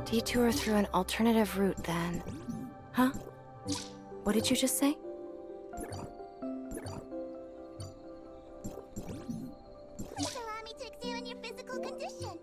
Detour through an alternative route, then. Huh? What did you just say? Please allow me to examine your physical condition.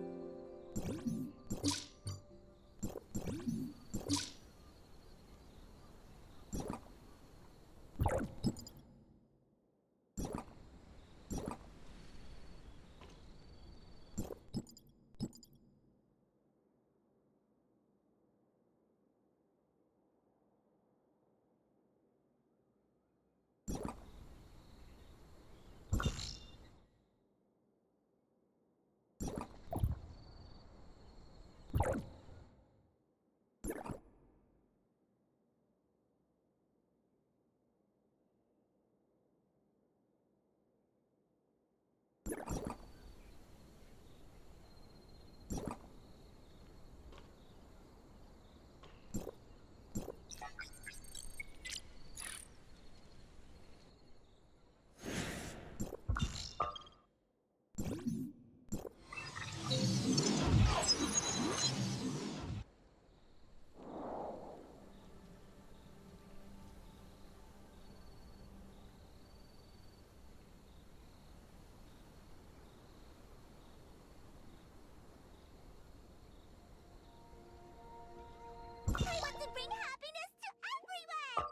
I want to bring happiness to everyone!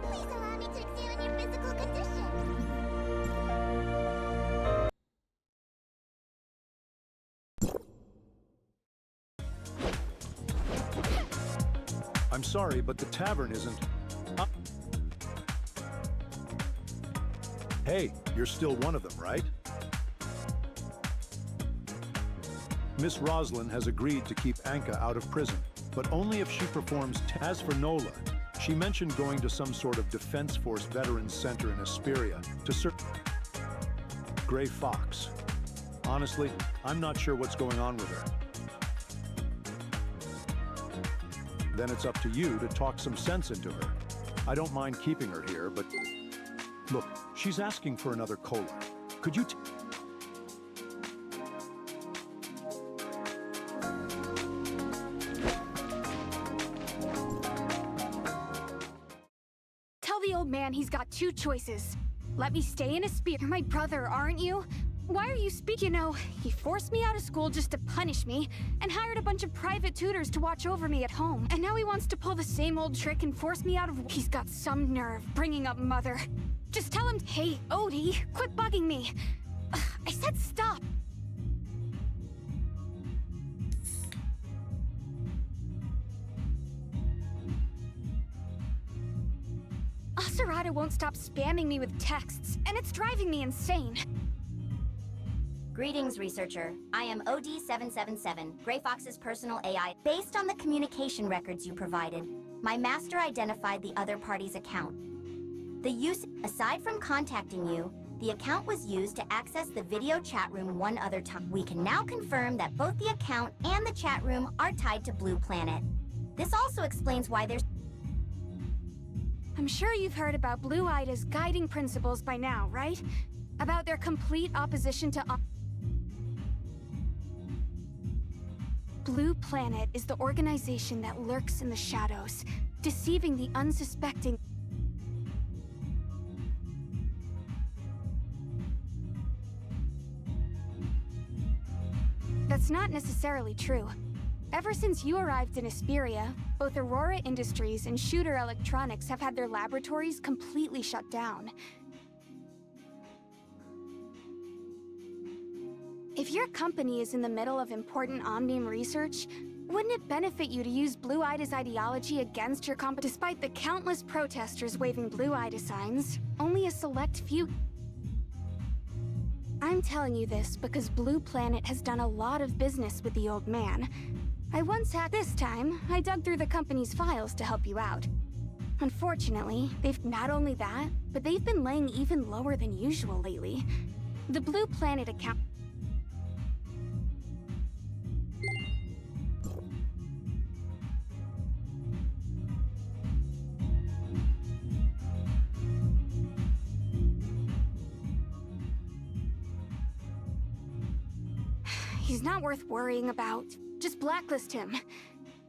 Please allow me to examine your physical condition. I'm sorry, but the tavern isn't... Hey, you're still one of them, right? Miss Roslyn has agreed to keep Anka out of prison, but only if she performs... As for Nola, she mentioned going to some sort of Defense Force Veterans Center in Asperia to serve... Gray Fox. Honestly, I'm not sure what's going on with her. Then it's up to you to talk some sense into her. I don't mind keeping her here, but... Look, she's asking for another cola. Could you... Tell the old man he's got two choices. Let me stay in Asperia. You're my brother, aren't you? Why are you speaking? You know, he forced me out of school just to punish me, and hired a bunch of private tutors to watch over me at home. And now he wants to pull the same old trick and force me out of... He's got some nerve bringing up Mother. Just tell him, hey, Odie, quit bugging me. Ugh, I said stop. Asurata won't stop spamming me with texts, and it's driving me insane. Greetings, researcher. I am OD-777, Gray Fox's personal AI. Based on the communication records you provided, my master identified the other party's account. Aside from contacting you, the account was used to access the video chat room one other time. We can now confirm that both the account and the chat room are tied to Blue Planet. This also explains why there's... I'm sure you've heard about Blue Ida's guiding principles by now, right? About their complete opposition to... Blue Planet is the organization that lurks in the shadows, deceiving the unsuspecting. That's not necessarily true. Ever since you arrived in Asperia, both Aurora Industries and Shooter Electronics have had their laboratories completely shut down. If your company is in the middle of important Omnium research, wouldn't it benefit you to use Blue Ida's ideology against your Despite the countless protesters waving Blue Ida signs, only a select few... I'm telling you this because Blue Planet has done a lot of business with the old man. I once had... This time, I dug through the company's files to help you out. Unfortunately, they've not only that, but they've been laying even lower than usual lately. The Blue Planet account... He's not worth worrying about. Just blacklist him.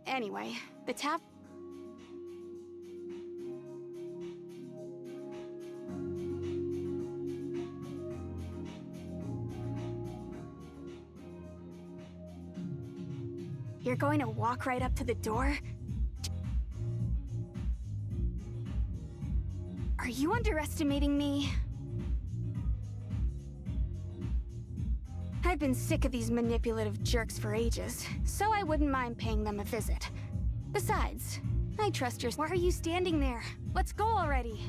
Anyway, the tap... You're going to walk right up to the door? Are you underestimating me? I've been sick of these manipulative jerks for ages, so I wouldn't mind paying them a visit. Besides, I trust your... Why are you standing there? Let's go already!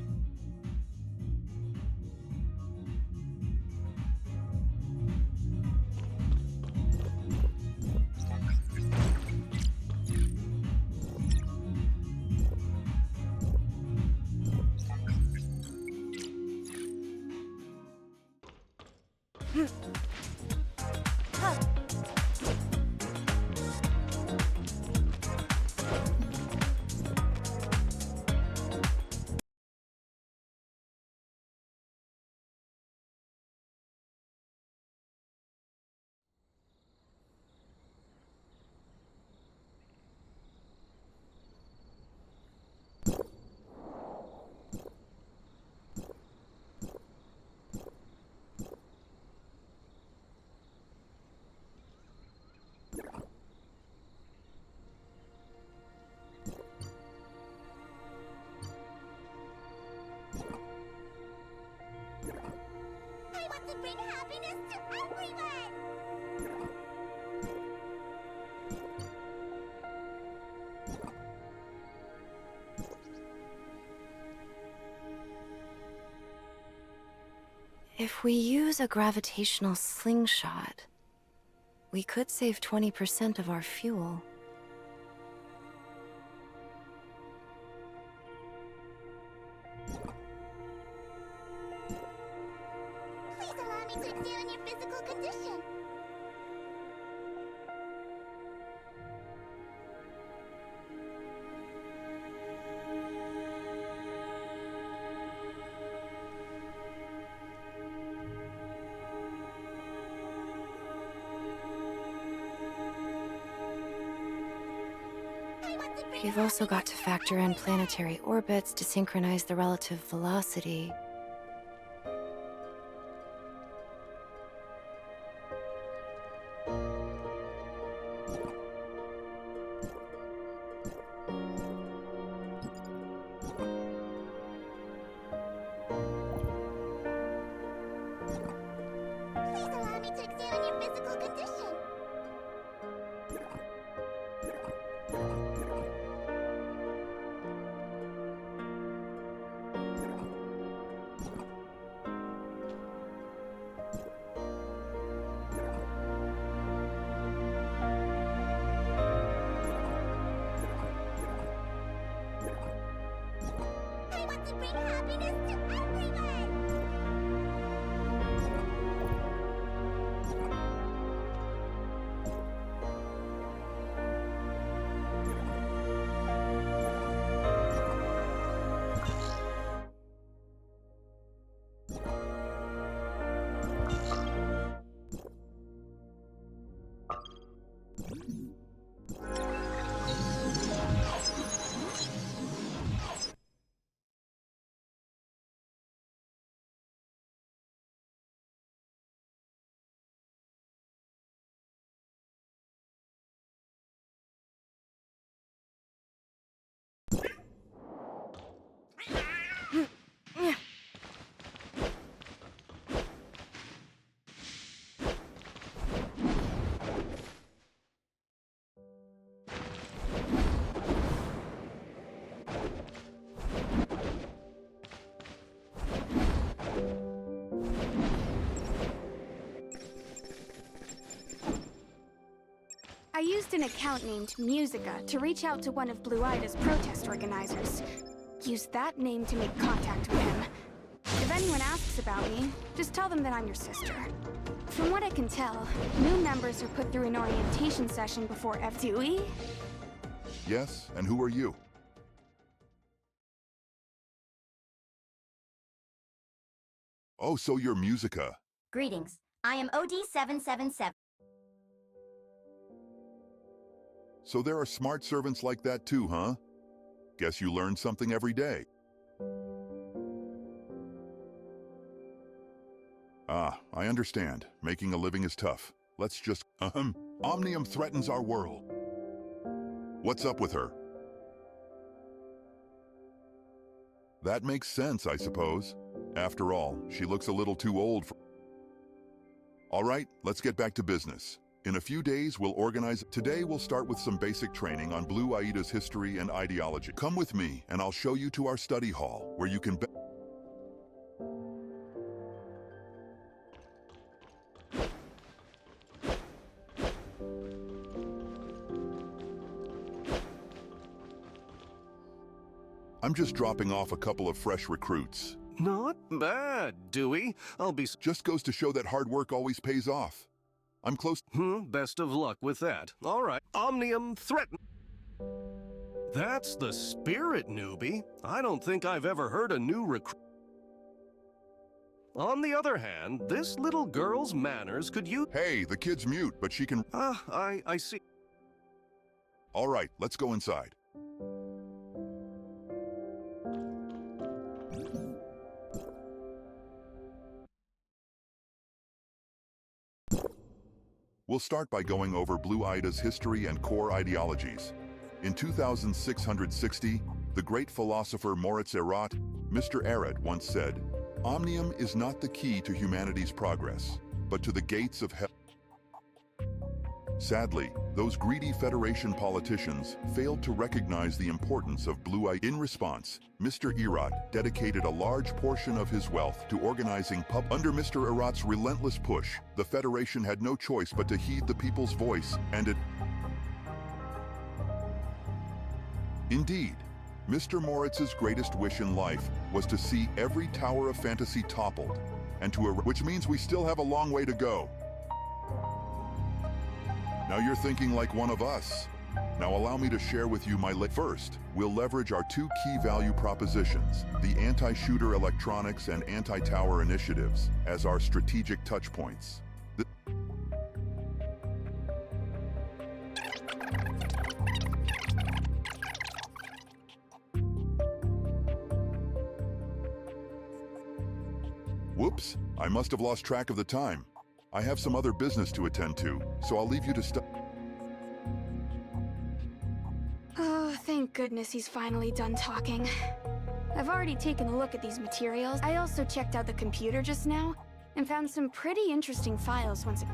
I want to bring happiness to everyone! If we use a gravitational slingshot, we could save 20% of our fuel. Please allow me to examine your physical condition. We've also got to factor in planetary orbits to synchronize the relative velocity. Please allow me to examine your physical condition. used an account named Musica to reach out to one of Blue Ida's protest organizers. Use that name to make contact with him. If anyone asks about me, just tell them that I'm your sister. From what I can tell, new members are put through an orientation session before Do we? Yes, and who are you? Oh, so you're Musica. Greetings. I am OD777. So there are smart servants like that too, huh? Guess you learn something every day. Ah, I understand. Making a living is tough. Let's just, Omnium threatens our world. What's up with her? That makes sense, I suppose. After all, she looks a little too old for... All right, let's get back to business. In a few days, we'll organize... Today, we'll start with some basic training on Blue Aida's history and ideology. Come with me, and I'll show you to our study hall, where you can... I'm just dropping off a couple of fresh recruits. Not bad, Dewey. I'll be... Just goes to show that hard work always pays off. I'm close... Best of luck with that. All right. Omnium threaten... That's the spirit, newbie. I don't think I've ever heard a new recruit... On the other hand, this little girl's manners could use... Hey, the kid's mute, but she can... I see. All right, let's go inside. We'll start by going over Blue Aida's history and core ideologies. In 2660, the great philosopher Moritz Erat, Mr. Erat, once said, "Omnium is not the key to humanity's progress, but to the gates of hell." Sadly, those greedy Federation politicians failed to recognize the importance of Blue Aida. In response, Mr. Erat dedicated a large portion of his wealth to organizing Under Mr. Erat's relentless push, the Federation had no choice but to heed the people's voice, and it... Indeed, Mr. Moritz's greatest wish in life was to see every Tower of Fantasy toppled, and which means we still have a long way to go. Now you're thinking like one of us. Now allow me to share with you my First, we'll leverage our two key value propositions, the anti-shooter electronics and anti-tower initiatives, as our strategic touchpoints. Whoops, I must have lost track of the time. I have some other business to attend to, so I'll leave you to Oh, thank goodness he's finally done talking. I've already taken a look at these materials. I also checked out the computer just now, and found some pretty interesting files once...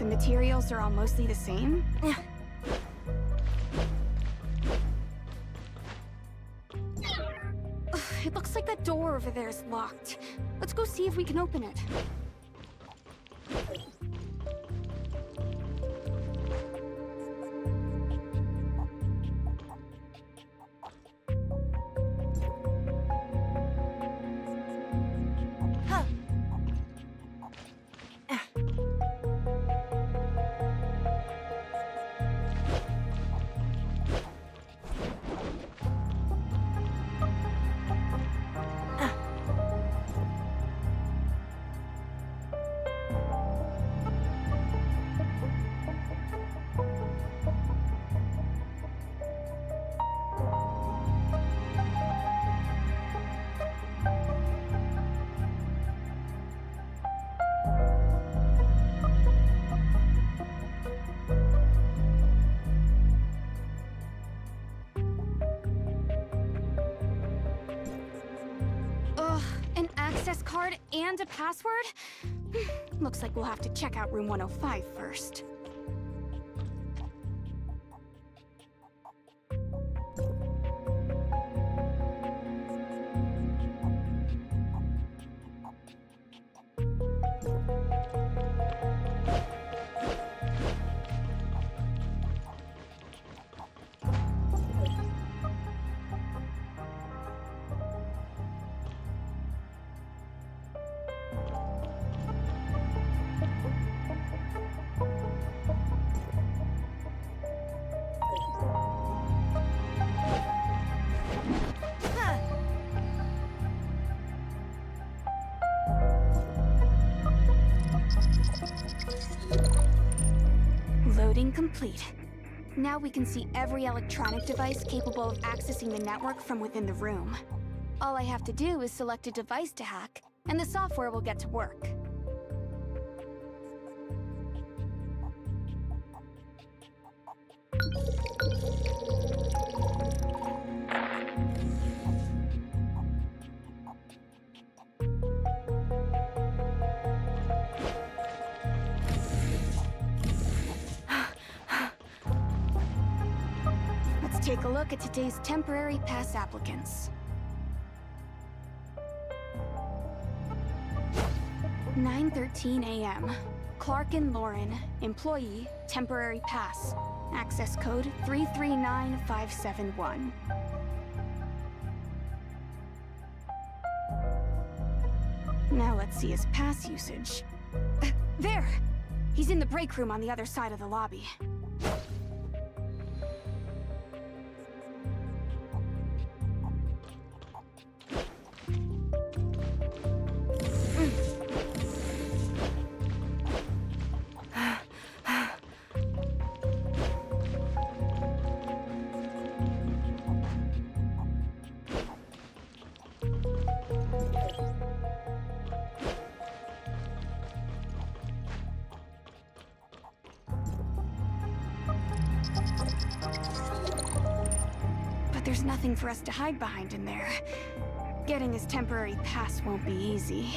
The materials are all mostly the same? Ugh, it looks like that door over there is locked. Let's go see if we can open it. An access card and a password? Looks like we'll have to check out room 105 first. Loading complete. Now we can see every electronic device capable of accessing the network from within the room. All I have to do is select a device to hack, and the software will get to work. Take a look at today's temporary pass applicants. 9:13 a.m. Clark and Lauren, employee, temporary pass. Access code 339571. Now let's see his pass usage. There! He's in the break room on the other side of the lobby. There's nothing for us to hide behind in there. Getting his temporary pass won't be easy.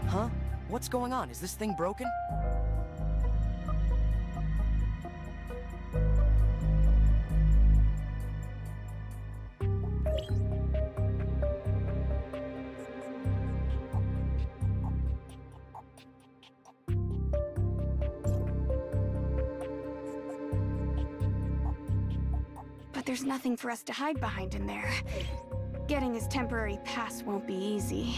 Huh? What's going on? Is this thing broken? There's nothing for us to hide behind in there. Getting his temporary pass won't be easy.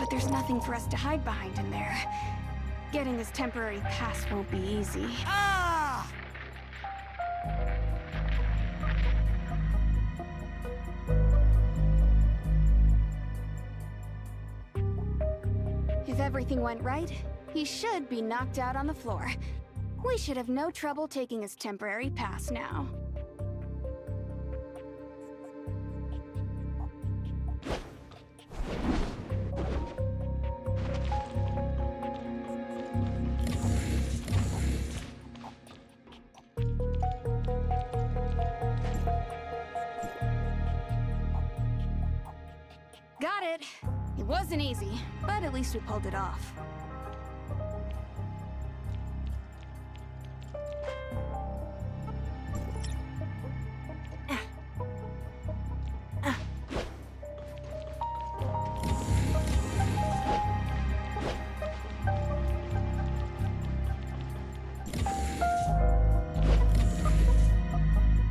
but there's nothing for us to hide behind in there. Getting this temporary pass won't be easy. Ah! If everything went right, he should be knocked out on the floor. We should have no trouble taking his temporary pass now. Got it. It wasn't easy, but at least we pulled it off.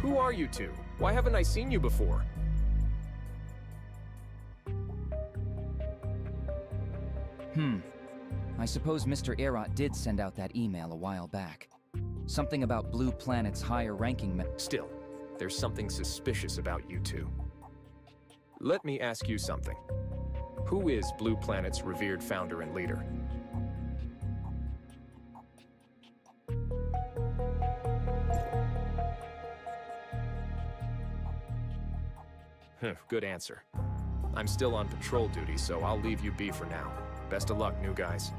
Who are you two? Why haven't I seen you before? I suppose Mr. Erot did send out that email a while back. Something about Blue Planet's higher-ranking Still, there's something suspicious about you two. Let me ask you something. Who is Blue Planet's revered founder and leader? Good answer. I'm still on patrol duty, so I'll leave you be for now. Best of luck, new guys.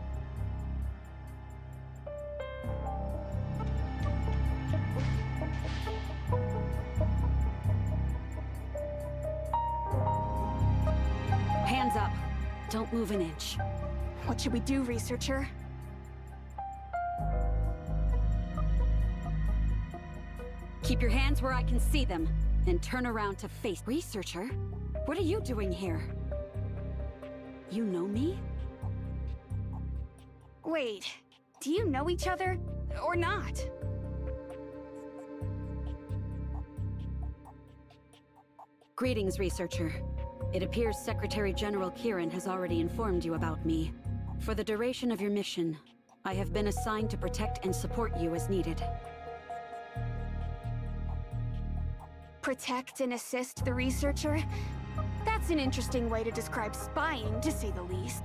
Hands up. Don't move an inch. What should we do, researcher? Keep your hands where I can see them, and turn around to face. Researcher? What are you doing here? You know me? Wait, do you know each other? Or not? Greetings, researcher. It appears Secretary General Kieran has already informed you about me. For the duration of your mission, I have been assigned to protect and support you as needed. Protect and assist the researcher? That's an interesting way to describe spying, to say the least.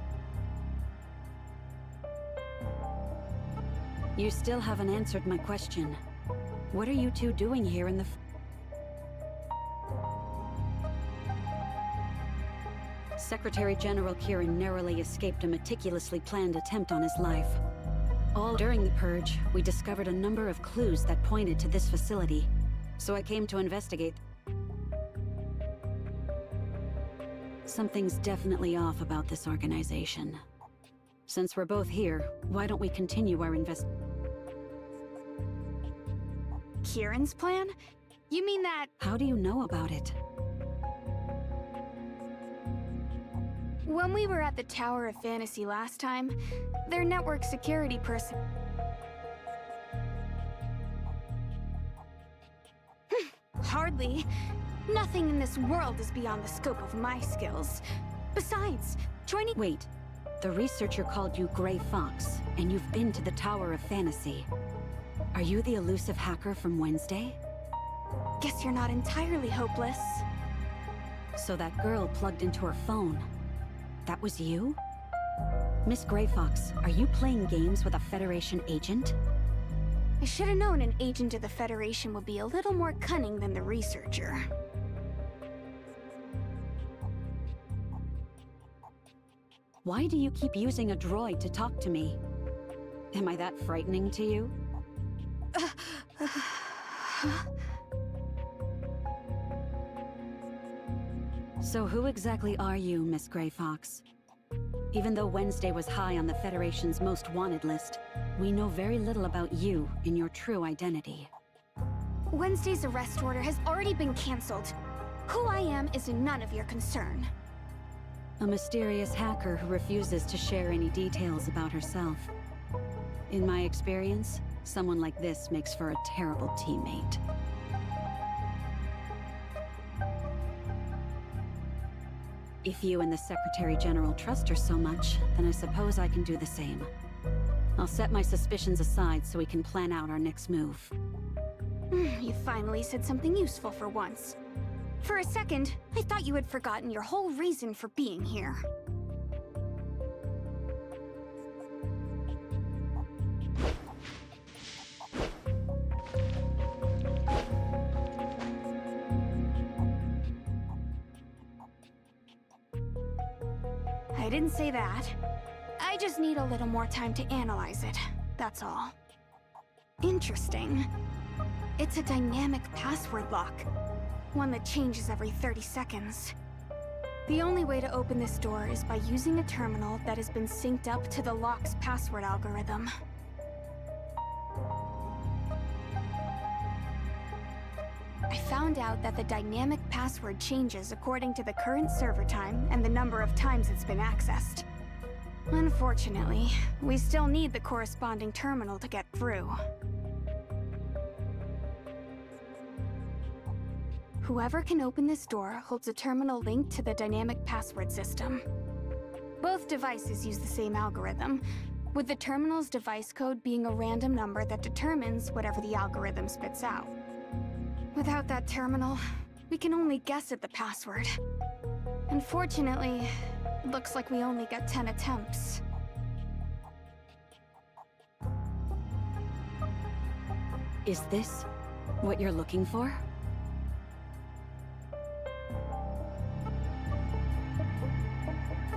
You still haven't answered my question. What are you two doing here in the... Secretary General Kieran narrowly escaped a meticulously planned attempt on his life. All during the purge, we discovered a number of clues that pointed to this facility, so I came to investigate. Something's definitely off about this organization. Since we're both here, why don't we continue our Kieran's plan? You mean that... How do you know about it? When we were at the Tower of Fantasy last time, their network security person... Hardly. Nothing in this world is beyond the scope of my skills. Besides, joining... Wait. The researcher called you Gray Fox, and you've been to the Tower of Fantasy. Are you the elusive hacker from Wednesday? Guess you're not entirely hopeless. So that girl plugged into her phone. That was you? Miss Gray Fox, are you playing games with a Federation agent? I should have known an agent of the Federation would be a little more cunning than the researcher. Why do you keep using a droid to talk to me? Am I that frightening to you? So who exactly are you, Miss Gray Fox? Even though Wednesday was high on the Federation's most wanted list, we know very little about you and your true identity. Wednesday's arrest order has already been cancelled. Who I am is none of your concern. A mysterious hacker who refuses to share any details about herself. In my experience, someone like this makes for a terrible teammate. If you and the Secretary General trust her so much, then I suppose I can do the same. I'll set my suspicions aside so we can plan out our next move. You finally said something useful for once. For a second, I thought you had forgotten your whole reason for being here. I didn't say that. I just need a little more time to analyze it, that's all. Interesting. It's a dynamic password lock. One that changes every 30 seconds. The only way to open this door is by using a terminal that has been synced up to the lock's password algorithm. I found out that the dynamic password changes according to the current server time and the number of times it's been accessed. Unfortunately, we still need the corresponding terminal to get through. Whoever can open this door holds a terminal linked to the dynamic password system. Both devices use the same algorithm, with the terminal's device code being a random number that determines whatever the algorithm spits out. Without that terminal, we can only guess at the password. Unfortunately, it looks like we only got 10 attempts. Is this what you're looking for?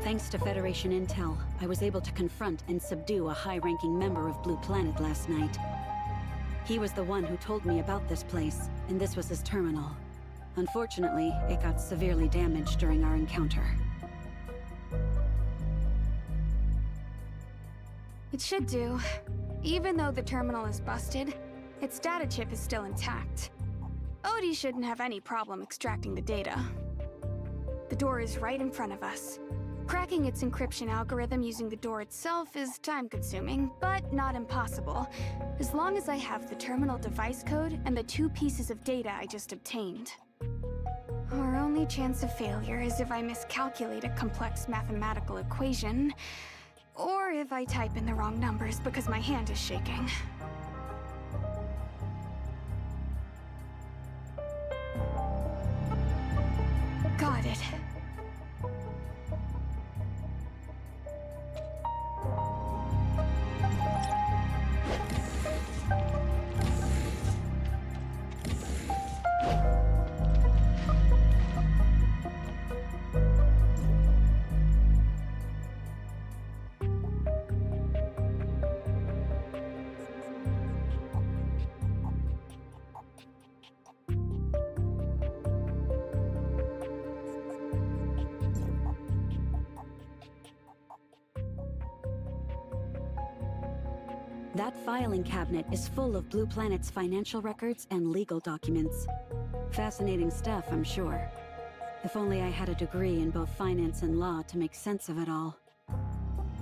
Thanks to Federation intel, I was able to confront and subdue a high-ranking member of Blue Planet last night. He was the one who told me about this place, and this was his terminal. Unfortunately, it got severely damaged during our encounter. It should do. Even though the terminal is busted, its data chip is still intact. Odie shouldn't have any problem extracting the data. The door is right in front of us. Cracking its encryption algorithm using the door itself is time-consuming, but not impossible, as long as I have the terminal device code and the 2 pieces of data I just obtained. Our only chance of failure is if I miscalculate a complex mathematical equation, or if I type in the wrong numbers because my hand is shaking. Got it. That filing cabinet is full of Blue Planet's financial records and legal documents. Fascinating stuff, I'm sure. If only I had a degree in both finance and law to make sense of it all.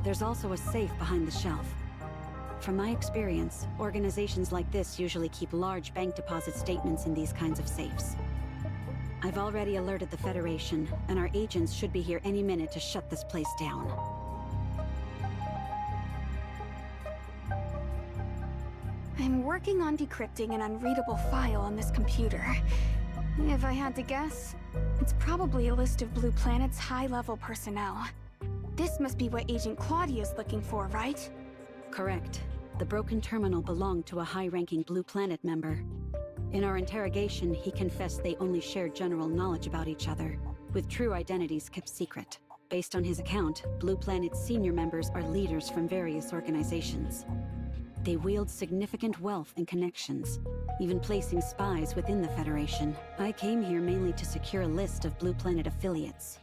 There's also a safe behind the shelf. From my experience, organizations like this usually keep large bank deposit statements in these kinds of safes. I've already alerted the Federation, and our agents should be here any minute to shut this place down. I'm working on decrypting an unreadable file on this computer. If I had to guess, it's probably a list of Blue Planet's high-level personnel. This must be what Agent Claudia's looking for, right? Correct. The broken terminal belonged to a high-ranking Blue Planet member. In our interrogation, he confessed they only shared general knowledge about each other, with true identities kept secret. Based on his account, Blue Planet's senior members are leaders from various organizations. They wield significant wealth and connections, even placing spies within the Federation. I came here mainly to secure a list of Blue Planet affiliates.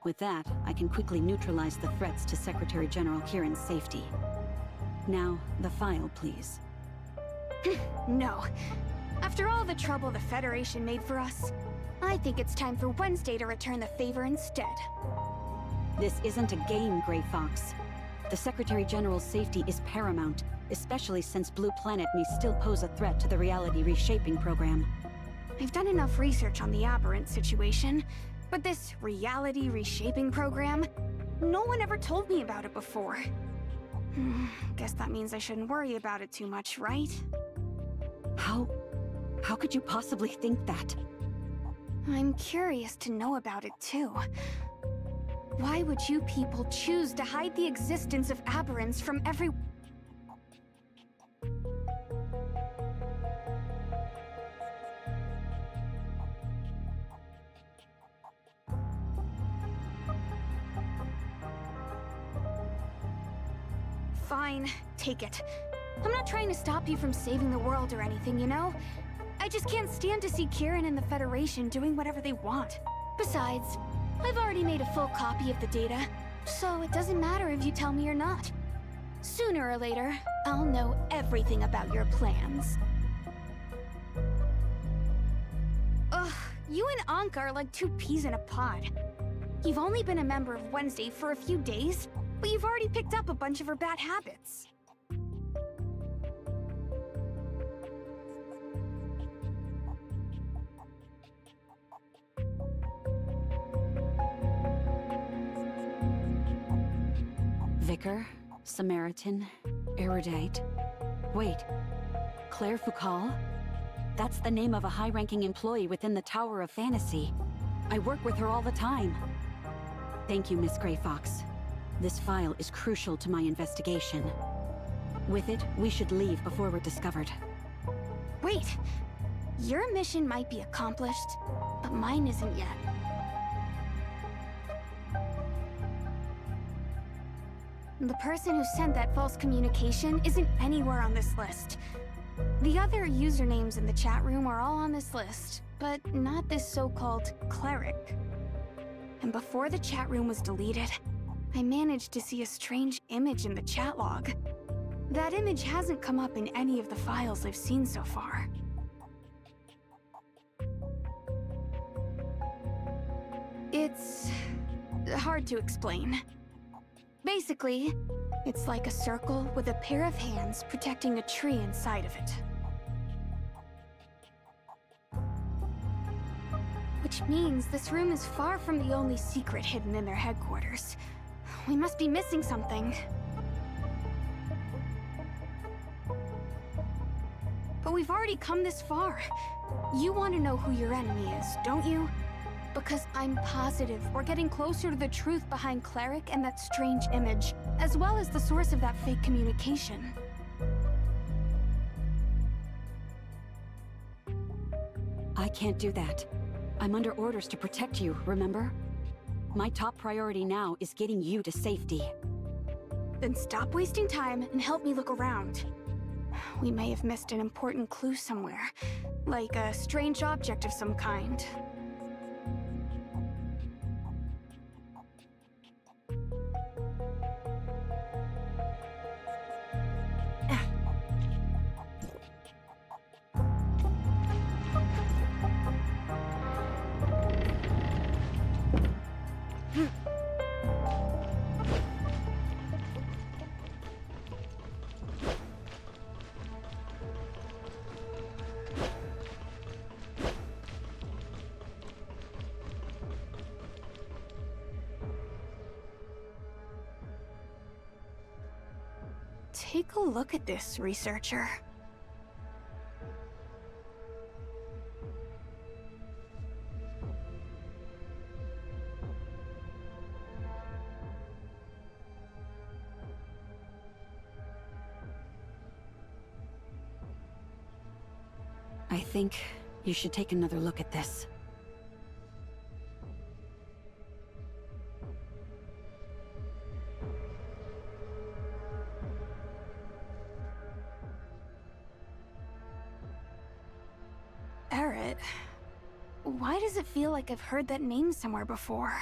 With that, I can quickly neutralize the threats to Secretary General Kieran's safety. Now, the file, please. No. After all the trouble the Federation made for us, I think it's time for Wednesday to return the favor instead. This isn't a game, Gray Fox. The Secretary General's safety is paramount, especially since Blue Planet may still pose a threat to the reality reshaping program. I've done enough research on the Aberrant situation. But this reality reshaping program, no one ever told me about it before. Guess that means I shouldn't worry about it too much, right? How could you possibly think that? I'm curious to know about it too. Why would you people choose to hide the existence of aberrants from every... Fine, take it. I'm not trying to stop you from saving the world or anything, you know? I just can't stand to see Kieran and the Federation doing whatever they want. Besides, I've already made a full copy of the data, so it doesn't matter if you tell me or not. Sooner or later, I'll know everything about your plans. Ugh, you and Ankh are like two peas in a pod. You've only been a member of Wednesday for a few days, but you've already picked up a bunch of her bad habits. Vicar, Samaritan, erudite. Wait, Claire Foucault? That's the name of a high-ranking employee within the Tower of Fantasy. I work with her all the time. Thank you, Miss Grey Fox. This file is crucial to my investigation. With it, we should leave before we're discovered. Wait! Your mission might be accomplished, but mine isn't yet. The person who sent that false communication isn't anywhere on this list. The other usernames in the chat room are all on this list, but not this so-called cleric. And before the chat room was deleted, I managed to see a strange image in the chat log. That image hasn't come up in any of the files I've seen so far. It's hard to explain. Basically, it's like a circle with a pair of hands protecting a tree inside of it. Which means this room is far from the only secret hidden in their headquarters. We must be missing something. But we've already come this far. You want to know who your enemy is, don't you? Because I'm positive we're getting closer to the truth behind Cleric and that strange image, as well as the source of that fake communication. I can't do that. I'm under orders to protect you, remember? My top priority now is getting you to safety. Then stop wasting time and help me look around. We may have missed an important clue somewhere, like a strange object of some kind. Take a look at this, researcher. I think you should take another look at this. Why does it feel like I've heard that name somewhere before?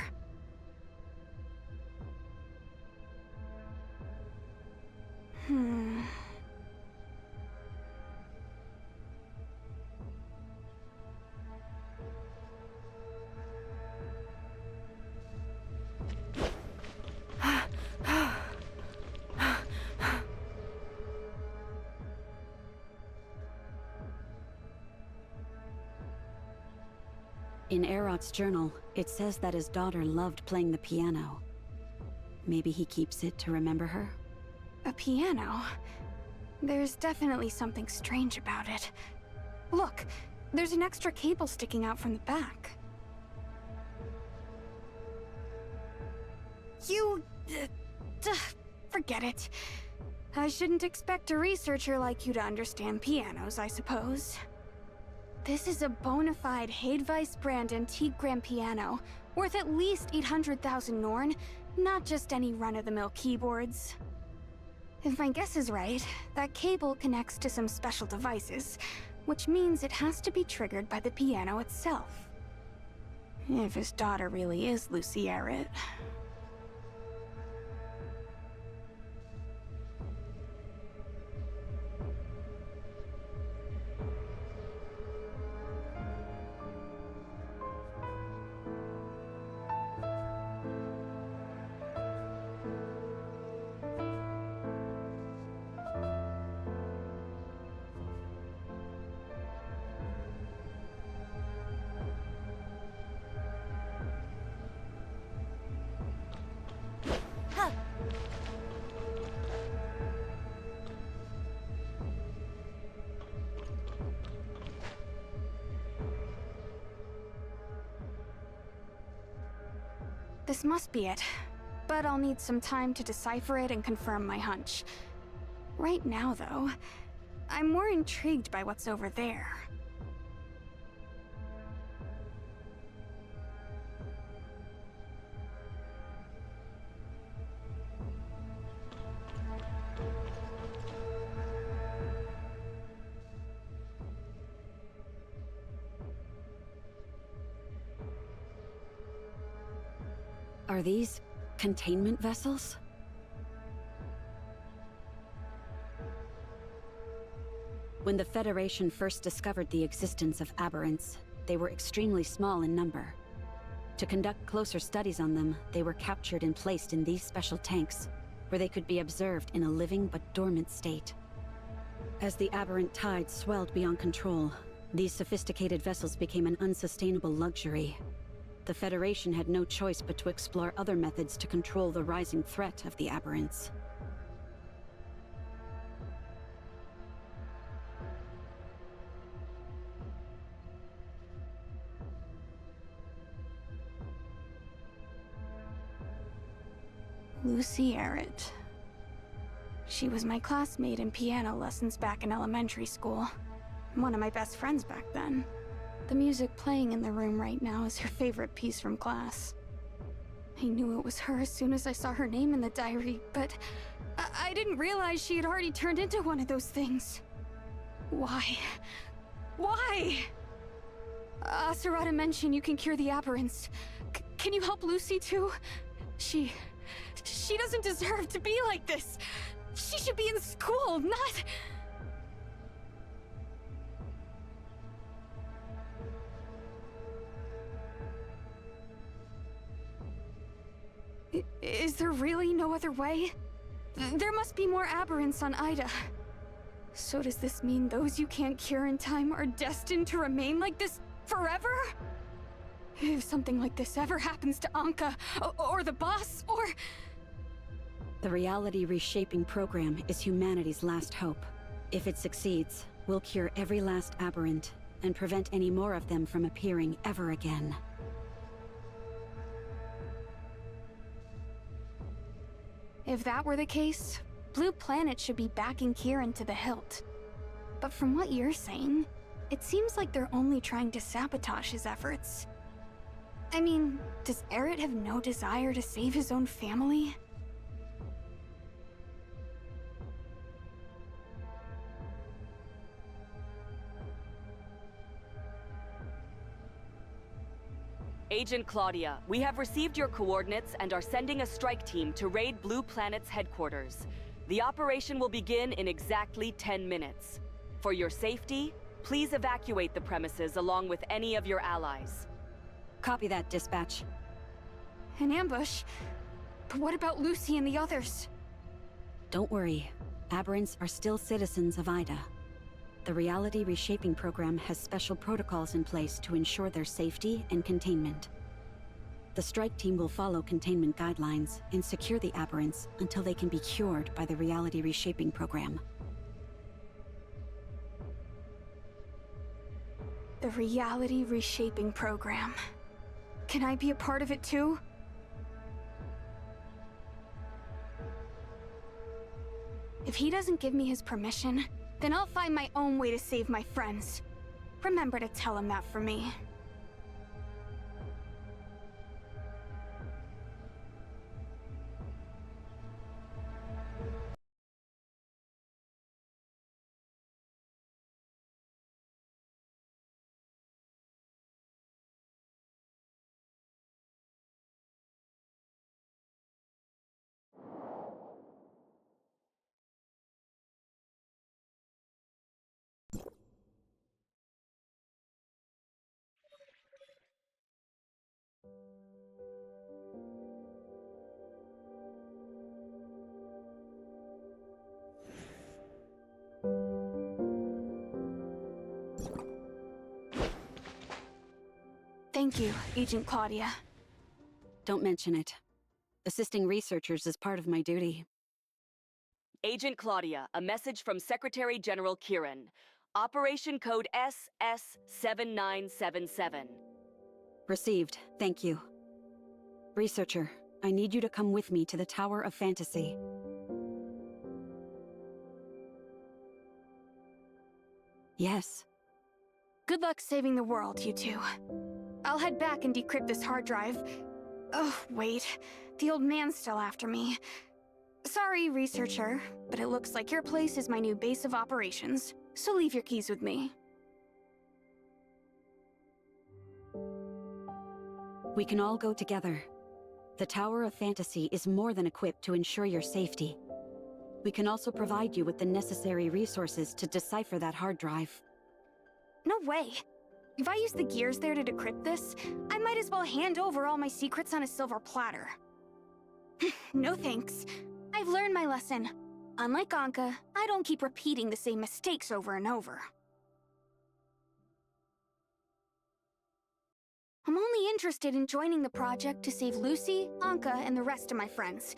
In Erot's journal, it says that his daughter loved playing the piano. Maybe he keeps it to remember her? A piano? There's definitely something strange about it. Look, there's an extra cable sticking out from the back. Forget it. I shouldn't expect a researcher like you to understand pianos, I suppose. This is a bona fide Hadevice brand antique grand piano, worth at least 800,000 Norn, not just any run-of-the-mill keyboards. If my guess is right, that cable connects to some special devices, which means it has to be triggered by the piano itself. If his daughter really is Lucy Errett. This must be it, but I'll need some time to decipher it and confirm my hunch. Right now, though, I'm more intrigued by what's over there. Are these containment vessels? When the Federation first discovered the existence of aberrants, they were extremely small in number. To conduct closer studies on them, they were captured and placed in these special tanks, where they could be observed in a living but dormant state. As the aberrant tide swelled beyond control, these sophisticated vessels became an unsustainable luxury. The Federation had no choice but to explore other methods to control the rising threat of the aberrants. Lucy Errett. She was my classmate in piano lessons back in elementary school. One of my best friends back then. The music playing in the room right now is her favorite piece from class. I knew it was her as soon as I saw her name in the diary, but I didn't realize she had already turned into one of those things. Why? Why? Asarada mentioned you can cure the aberrants. Can you help Lucy too? She doesn't deserve to be like this. She should be in school, not... Is there really no other way? There must be more aberrants on Ida. So does this mean those you can't cure in time are destined to remain like this forever? If something like this ever happens to Anka, or the boss, or... The reality reshaping program is humanity's last hope. If it succeeds, we'll cure every last aberrant, and prevent any more of them from appearing ever again. If that were the case, Blue Planet should be backing Kieran to the hilt. But from what you're saying, it seems like they're only trying to sabotage his efforts. I mean, does Errett have no desire to save his own family? Agent Claudia, we have received your coordinates and are sending a strike team to raid Blue Planet's headquarters. The operation will begin in exactly 10 minutes. For your safety, please evacuate the premises along with any of your allies. Copy that, dispatch. An ambush? But what about Lucy and the others? Don't worry. Aberrants are still citizens of Ida. the reality reshaping program has special protocols in place to ensure their safety and containment. The strike team will follow containment guidelines and secure the aberrants until they can be cured by the reality reshaping program. The reality reshaping program. Can I be a part of it too? If he doesn't give me his permission, then I'll find my own way to save my friends. Remember to tell him that for me. Thank you, Agent Claudia. Don't mention it. Assisting researchers is part of my duty. Agent Claudia, a message from Secretary General Frieren. Operation Code SS7977. Received. Thank you. Researcher, I need you to come with me to the Tower of Fantasy. Yes. Good luck saving the world, you two. I'll head back and decrypt this hard drive. Oh, wait. The old man's still after me. Sorry, researcher, but it looks like your place is my new base of operations, so leave your keys with me. We can all go together. The Tower of Fantasy is more than equipped to ensure your safety. We can also provide you with the necessary resources to decipher that hard drive. No way. If I use the gears there to decrypt this, I might as well hand over all my secrets on a silver platter. No thanks. I've learned my lesson. Unlike Anka, I don't keep repeating the same mistakes over and over. I'm only interested in joining the project to save Lucy, Anka, and the rest of my friends.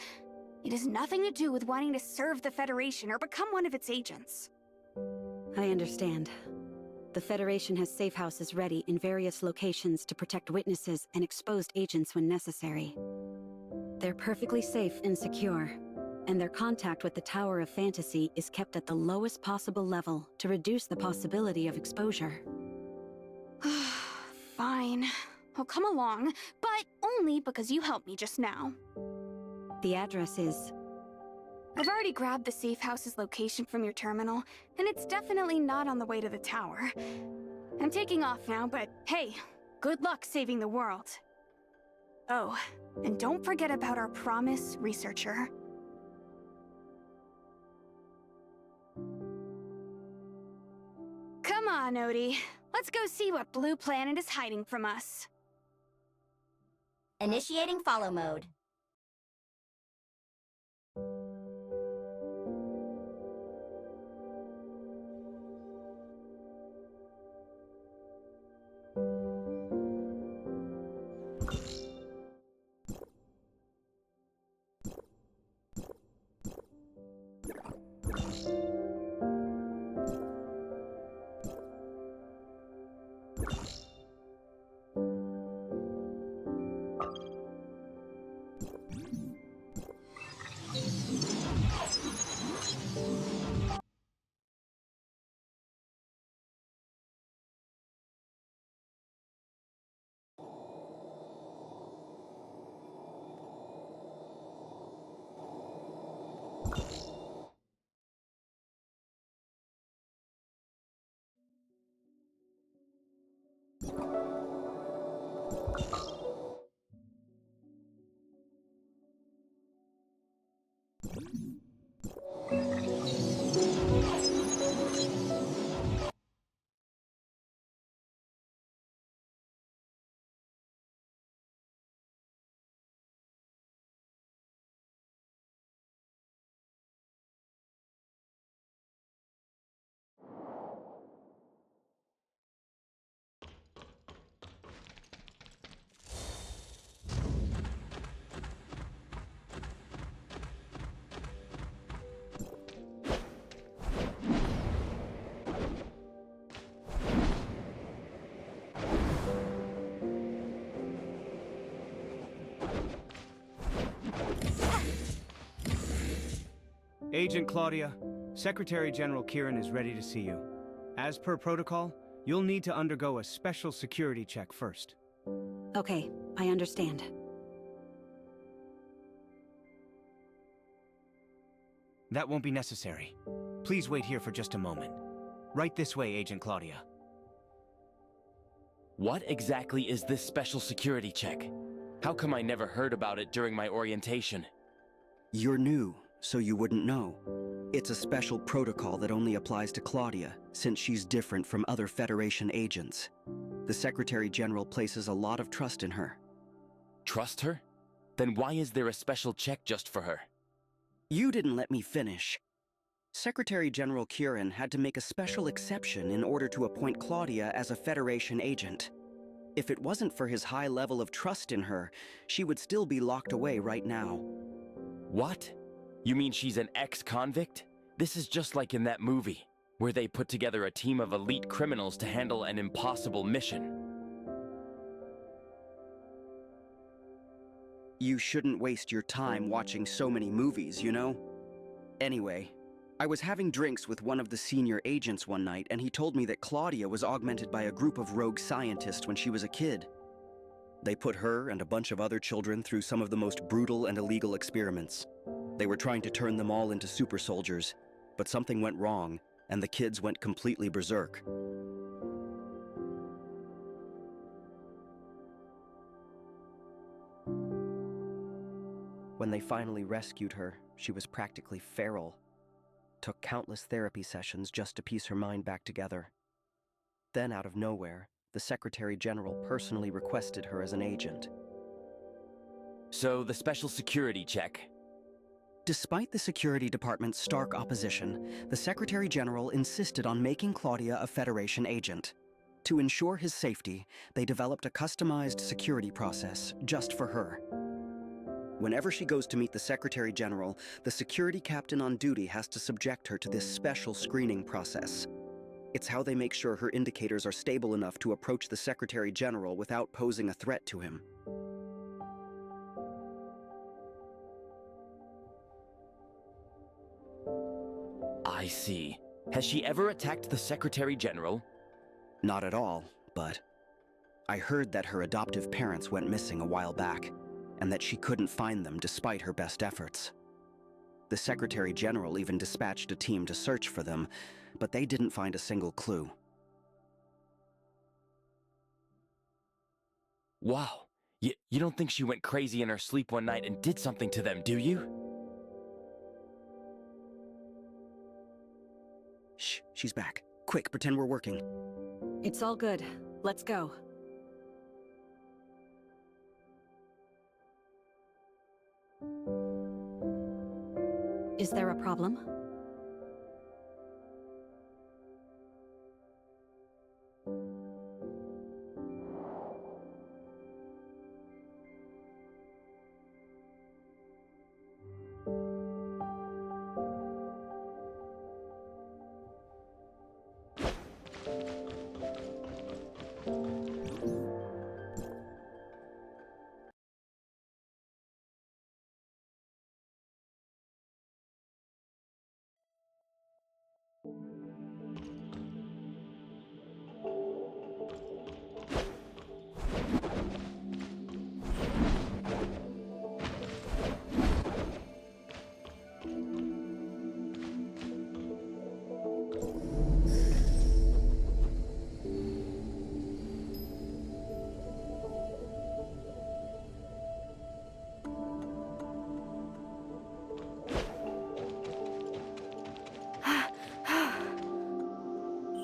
It has nothing to do with wanting to serve the Federation or become one of its agents. I understand. The Federation has safe houses ready in various locations to protect witnesses and exposed agents when necessary. They're perfectly safe and secure, and their contact with the Tower of Fantasy is kept at the lowest possible level to reduce the possibility of exposure. Fine. I'll come along, but only because you helped me just now. The address is... I've already grabbed the safe house's location from your terminal, and it's definitely not on the way to the tower. I'm taking off now, but hey, good luck saving the world. Oh, and don't forget about our promise, researcher. Come on, Odie. Let's go see what Blue Planet is hiding from us. Initiating follow mode. Agent Claudia, Secretary General Kieran is ready to see you. As per protocol, you'll need to undergo a special security check first. Okay, I understand. That won't be necessary. Please wait here for just a moment. Right this way, Agent Claudia. What exactly is this special security check? How come I never heard about it during my orientation? You're new, so you wouldn't know. It's a special protocol that only applies to Claudia, since she's different from other Federation agents. The Secretary General places a lot of trust in her. Trust her? Then why is there a special check just for her? You didn't let me finish. Secretary General Kieran had to make a special exception in order to appoint Claudia as a Federation agent. If it wasn't for his high level of trust in her, she would still be locked away right now. What? You mean she's an ex-convict? This is just like in that movie, where they put together a team of elite criminals to handle an impossible mission. You shouldn't waste your time watching so many movies, you know? Anyway, I was having drinks with one of the senior agents one night, and he told me that Claudia was augmented by a group of rogue scientists when she was a kid. They put her and a bunch of other children through some of the most brutal and illegal experiments. They were trying to turn them all into super soldiers, but something went wrong, and the kids went completely berserk. When they finally rescued her, she was practically feral. Took countless therapy sessions just to piece her mind back together. Then, out of nowhere, the Secretary General personally requested her as an agent. So, the special security check. Despite the Security Department's stark opposition, the Secretary General insisted on making Claudia a Federation agent. To ensure his safety, they developed a customized security process just for her. Whenever she goes to meet the Secretary General, the security captain on duty has to subject her to this special screening process. It's how they make sure her indicators are stable enough to approach the Secretary General without posing a threat to him. I see. Has she ever attacked the Secretary General? Not at all, but I heard that her adoptive parents went missing a while back, and that she couldn't find them despite her best efforts. The Secretary General even dispatched a team to search for them, but they didn't find a single clue. Wow. You don't think she went crazy in her sleep one night and did something to them, do you? Shh, she's back. Quick, pretend we're working. It's all good. Let's go. Is there a problem?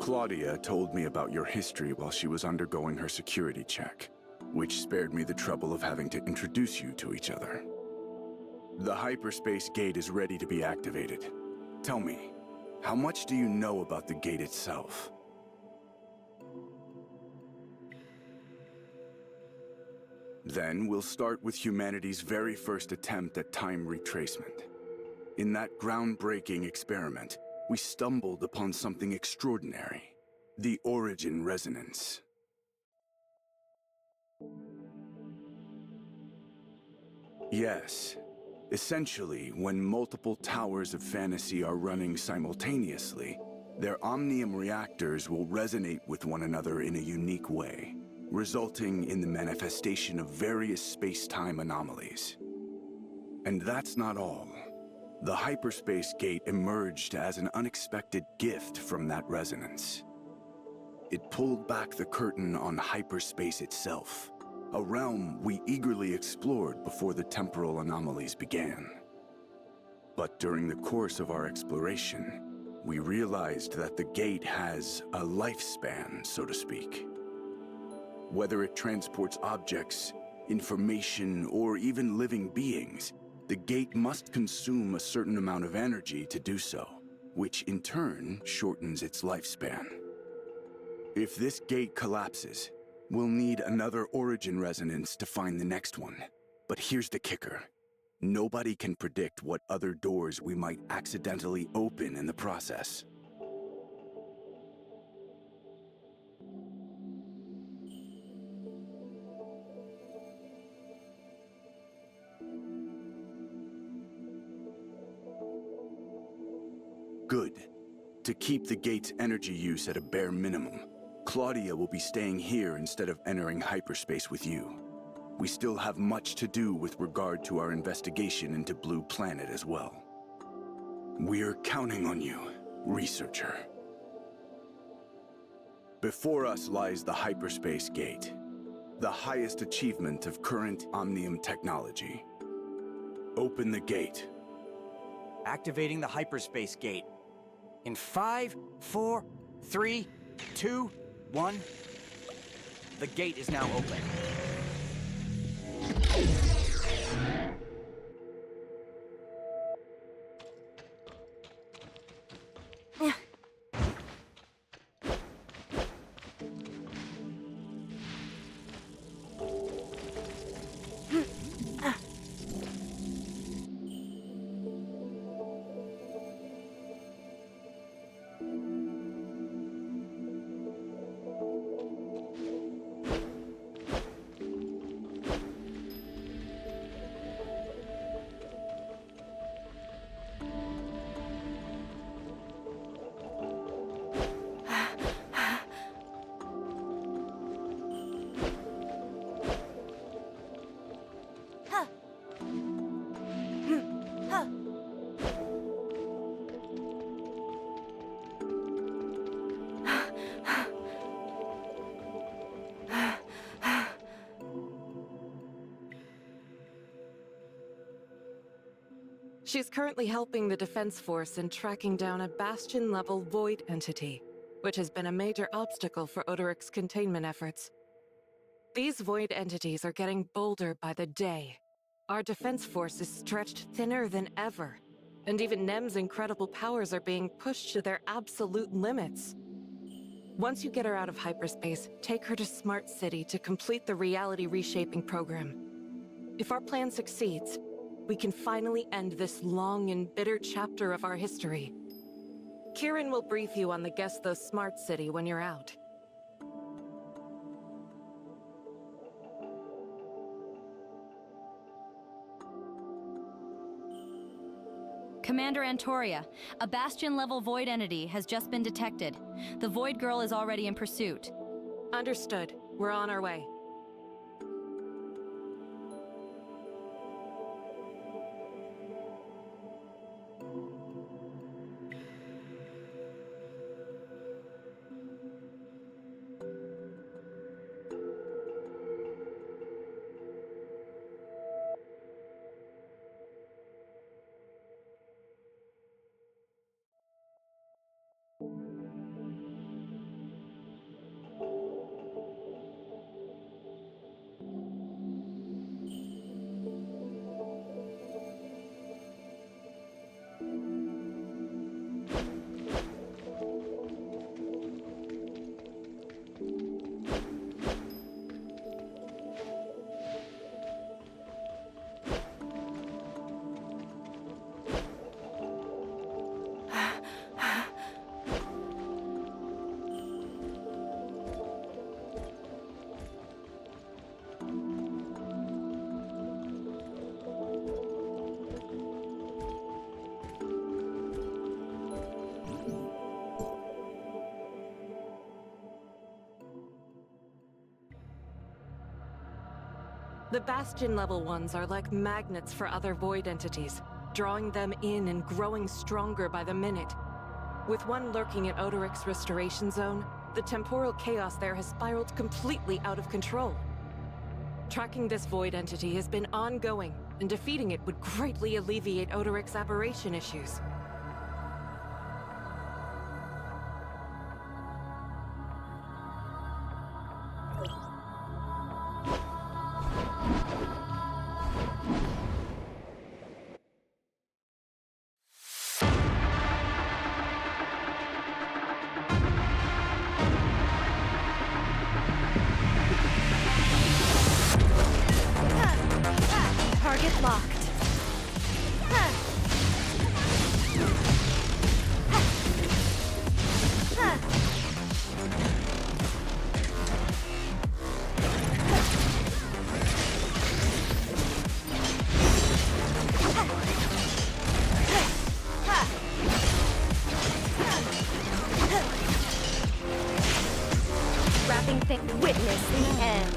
Claudia told me about your history while she was undergoing her security check, which spared me the trouble of having to introduce you to each other. The hyperspace gate is ready to be activated. Tell me, how much do you know about the gate itself? Then we'll start with humanity's very first attempt at time retracement. In that groundbreaking experiment, we stumbled upon something extraordinary. The origin resonance. Yes, Essentially, when multiple towers of fantasy are running simultaneously, their omnium reactors will resonate with one another in a unique way, resulting in the manifestation of various space-time anomalies. And that's not all. The hyperspace gate emerged as an unexpected gift from that resonance. It pulled back the curtain on hyperspace itself, a realm we eagerly explored before the temporal anomalies began. But during the course of our exploration, we realized that the gate has a lifespan, so to speak. Whether it transports objects, information, or even living beings, the gate must consume a certain amount of energy to do so, which in turn shortens its lifespan. If this gate collapses, we'll need another origin resonance to find the next one. But here's the kicker. Nobody can predict what other doors we might accidentally open in the process. Good. To keep the gate's energy use at a bare minimum, Claudia will be staying here instead of entering hyperspace with you. We still have much to do with regard to our investigation into Blue Planet as well. We're counting on you, researcher. Before us lies the hyperspace gate, the highest achievement of current Omnium technology. Open the gate. Activating the hyperspace gate. In 5, 4, 3, 2, 1. The gate is now open. She's currently helping the Defense Force in tracking down a Bastion-level Void entity, which has been a major obstacle for Odoric's containment efforts. These Void entities are getting bolder by the day. Our Defense Force is stretched thinner than ever, and even Nem's incredible powers are being pushed to their absolute limits. Once you get her out of hyperspace, take her to Smart City to complete the reality reshaping program. If our plan succeeds, we can finally end this long and bitter chapter of our history. Kieran will brief you on the Gesthos Smart City when you're out. Commander Antoria, a Bastion-level Void entity has just been detected. The Void Girl is already in pursuit. Understood. We're on our way. The Bastion-level ones are like magnets for other Void entities, drawing them in and growing stronger by the minute. With one lurking at Odoric's restoration zone, the temporal chaos there has spiraled completely out of control. Tracking this Void entity has been ongoing, and defeating it would greatly alleviate Odoric's aberration issues. Target locked. Wrapping thick. Witness the end.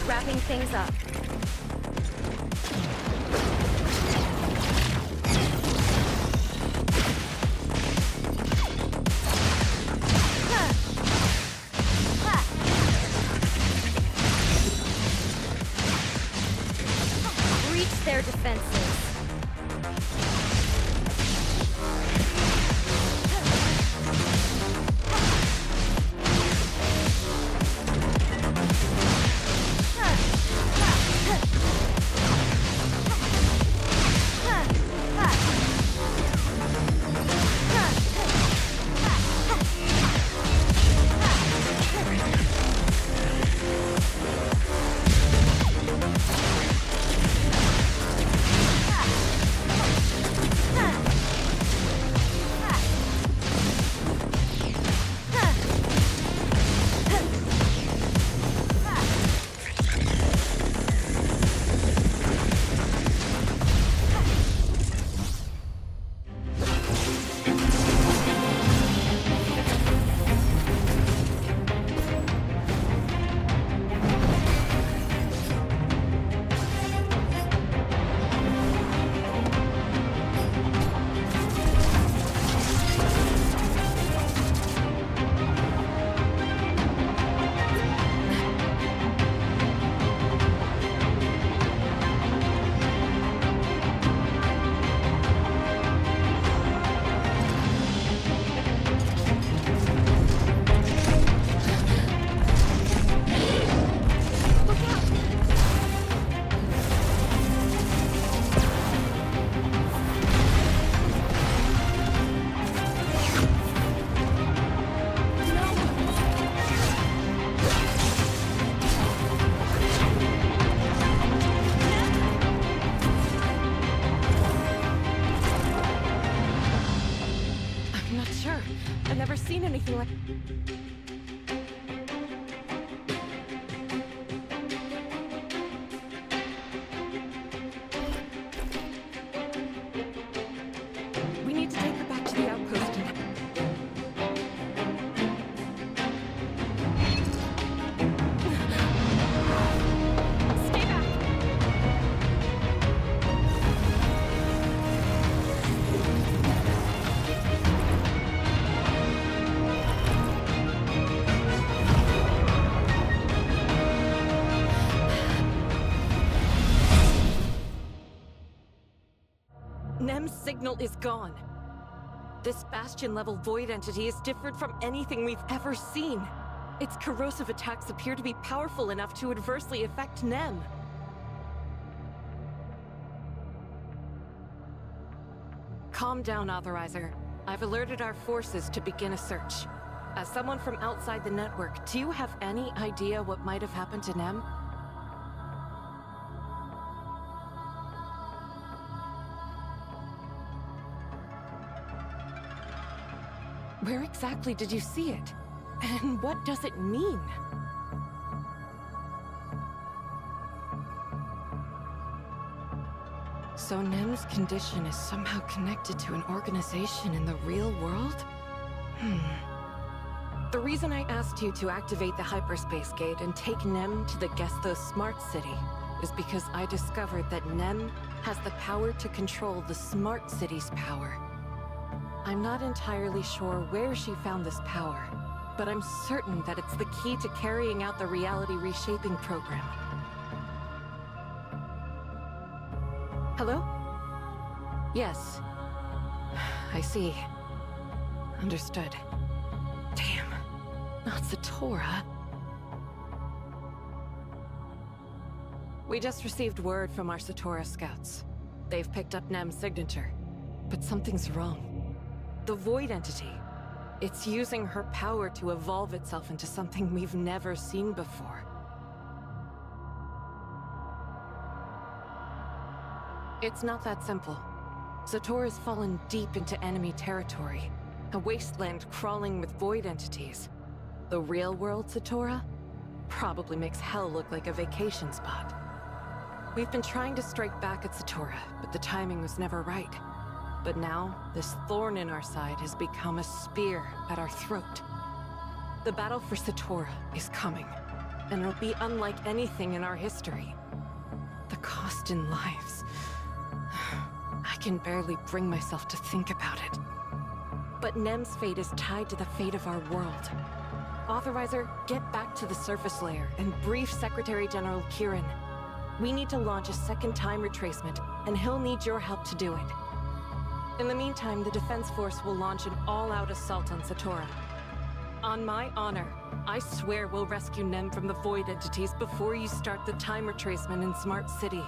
Wrapping things up. Breach their defenses. I've never seen anything like... We need to take her back to the outpost and... Stay back! Nem's signal is gone. This Bastion-level Void entity is different from anything we've ever seen. Its corrosive attacks appear to be powerful enough to adversely affect Nem. Calm down, Authorizer. I've alerted our forces to begin a search. As someone from outside the network, do you have any idea what might have happened to Nem? Where exactly did you see it? And what does it mean? So Nem's condition is somehow connected to an organization in the real world? The reason I asked you to activate the hyperspace gate and take Nem to the Gesthos Smart City is because I discovered that Nem has the power to control the Smart City's power. I'm not entirely sure where she found this power, but I'm certain that it's the key to carrying out the reality reshaping program. Hello? Yes. I see. Understood. Damn. Not Zatora. We just received word from our Zatora scouts. They've picked up Nem's signature. But something's wrong. The Void Entity. It's using her power to evolve itself into something we've never seen before. It's not that simple. Zatora's fallen deep into enemy territory. A wasteland crawling with Void entities. The real world Zatora probably makes hell look like a vacation spot. We've been trying to strike back at Zatora, but the timing was never right. But now, this thorn in our side has become a spear at our throat. The battle for Zatora is coming, and it'll be unlike anything in our history. The cost in lives. I can barely bring myself to think about it. But Nem's fate is tied to the fate of our world. Authorizer, get back to the surface layer and brief Secretary General Kieran. We need to launch a second time retracement, and he'll need your help to do it. In the meantime, the Defense Force will launch an all-out assault on Zatora. On my honor, I swear we'll rescue Nem from the Void entities before you start the time retracement in Smart City.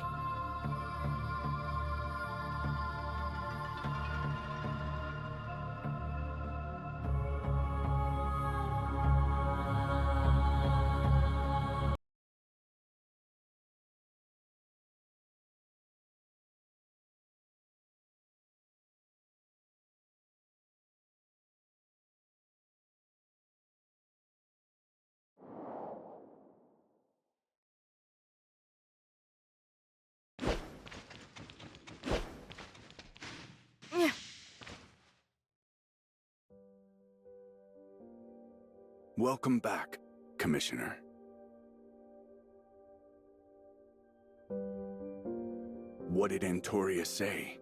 Welcome back, Commissioner. What did Antoria say?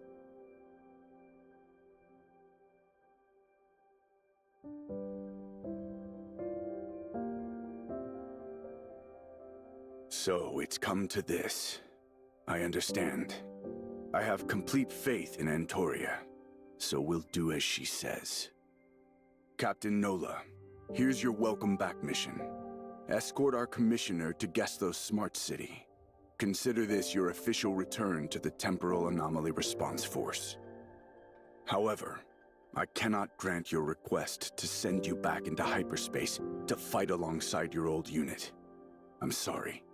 So it's come to this. I understand. I have complete faith in Antoria, so we'll do as she says. Captain Nola, here's your welcome back mission. Escort our commissioner to Gesthos Smart City. Consider this your official return to the Temporal Anomaly Response Force. However, I cannot grant your request to send you back into hyperspace to fight alongside your old unit. I'm sorry.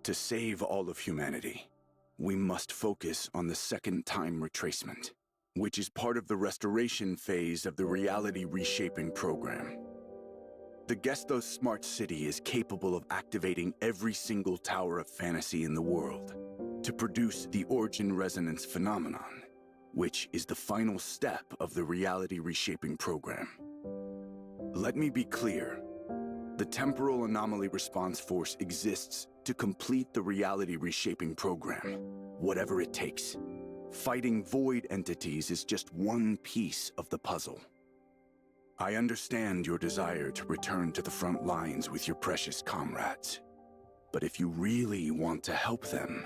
To save all of humanity, we must focus on the second time retracement, which is part of the restoration phase of the reality reshaping program. The Gesthos Smart City is capable of activating every single tower of fantasy in the world to produce the origin resonance phenomenon, which is the final step of the reality reshaping program. Let me be clear. The Temporal Anomaly Response Force exists to complete the reality reshaping program, whatever it takes. Fighting void entities is just one piece of the puzzle. I understand your desire to return to the front lines with your precious comrades. But if you really want to help them,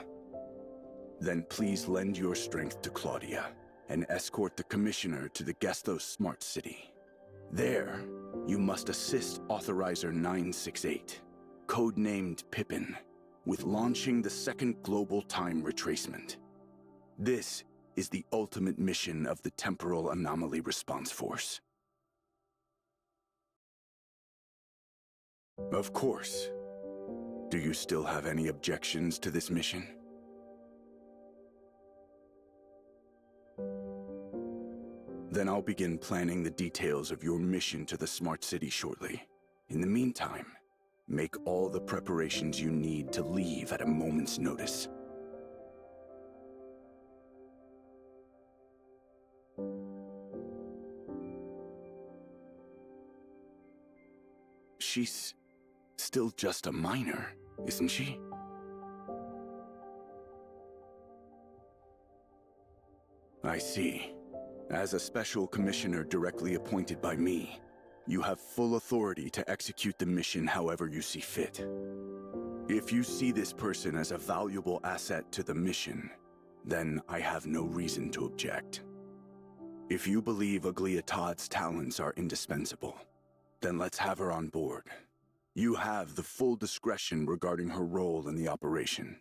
then please lend your strength to Claudia and escort the Commissioner to the Gesthos Smart City. There, you must assist Authorizer 968, codenamed Pippin, with launching the second global time retracement. This is the ultimate mission of the Temporal Anomaly Response Force. Of course. Do you still have any objections to this mission? Then I'll begin planning the details of your mission to the Smart City shortly. In the meantime, make all the preparations you need to leave at a moment's notice. she's still just a minor, isn't she? I see. As a special commissioner directly appointed by me, you have full authority to execute the mission however you see fit. If you see this person as a valuable asset to the mission, then I have no reason to object. If you believe Agliatad's talents are indispensable, then let's have her on board. You have the full discretion regarding her role in the operation.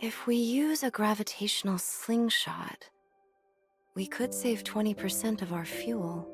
If we use a gravitational slingshot, we could save 20% of our fuel.